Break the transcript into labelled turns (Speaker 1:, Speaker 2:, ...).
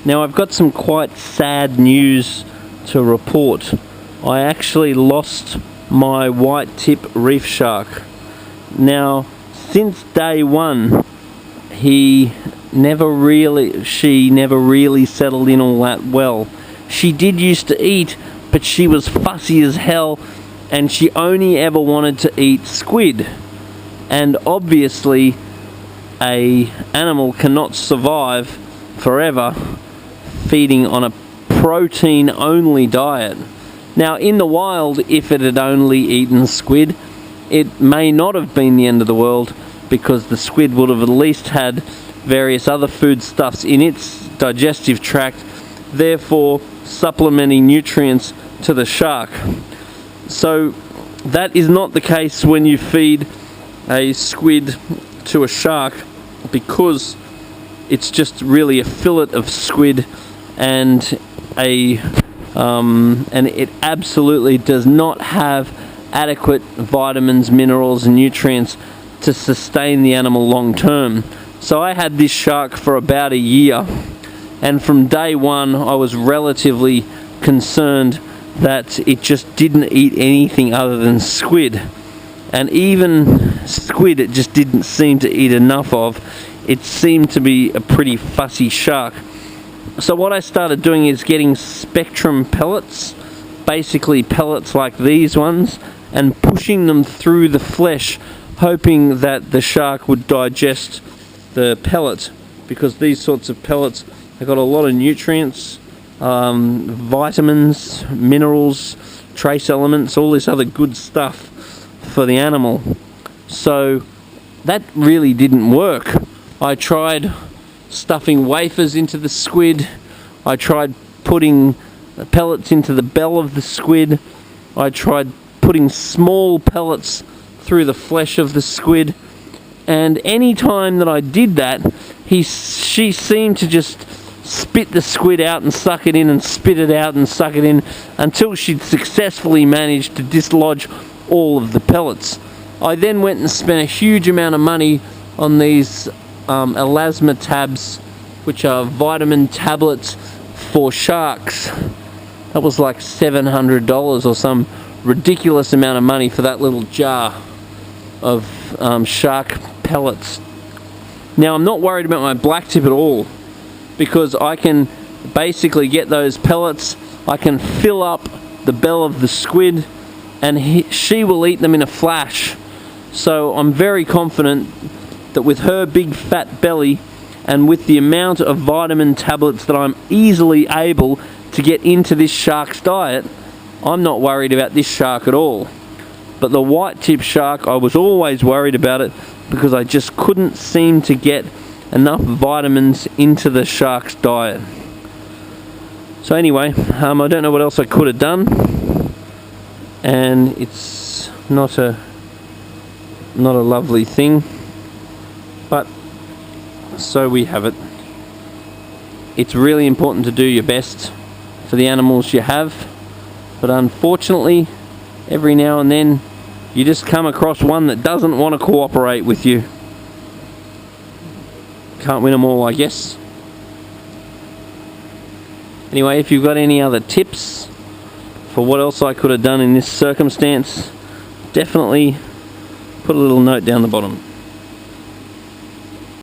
Speaker 1: Now I've got some quite sad news to report. I actually lost my white tip reef shark. Now since day one, she never really settled in all that well. She did used to eat, but she was fussy as hell, and she only ever wanted to eat squid. And obviously a animal cannot survive forever feeding on a protein only diet. Now in the wild, if it had only eaten squid, it may not have been the end of the world, because the squid would have at least had various other foodstuffs in its digestive tract, therefore supplementing nutrients to the shark. So that is not the case when you feed a squid to a shark, because it's just really a fillet of squid, and it absolutely does not have adequate vitamins, minerals and nutrients to sustain the animal long term. So I had this shark for about a year, and from day one I was relatively concerned that it just didn't eat anything other than squid. And even squid it just didn't seem to eat enough of. It seemed to be a pretty fussy shark. So what I started doing is getting spectrum pellets, basically pellets like these ones, and pushing them through the flesh, hoping that the shark would digest the pellet, because these sorts of pellets have got a lot of nutrients, vitamins, minerals, trace elements, all this other good stuff for the animal. So that really didn't work. I tried stuffing wafers into the squid, I tried putting pellets into the bell of the squid, I tried putting small pellets through the flesh of the squid, and any time that I did that, she seemed to just spit the squid out and suck it in, and spit it out and suck it in, until she'd successfully managed to dislodge all of the pellets. I then went and spent a huge amount of money on these elasma tabs, which are vitamin tablets for sharks. That was like $700 or some ridiculous amount of money for that little jar of shark pellets. Now I'm not worried about my black tip at all, because I can basically get those pellets, I can fill up the bell of the squid, and she will eat them in a flash. So I'm very confident that with her big fat belly, and with the amount of vitamin tablets that I'm easily able to get into this shark's diet, I'm not worried about this shark at all. But the white tip shark, I was always worried about it, because I just couldn't seem to get enough vitamins into the shark's diet. So anyway, I don't know what else I could have done, and it's not a lovely thing, but so we have it. It's really important to do your best for the animals you have, but unfortunately every now and then you just come across one that doesn't want to cooperate with you. Can't win them all, I guess. Anyway, if you've got any other tips for what else I could have done in this circumstance, definitely put a little note down the bottom.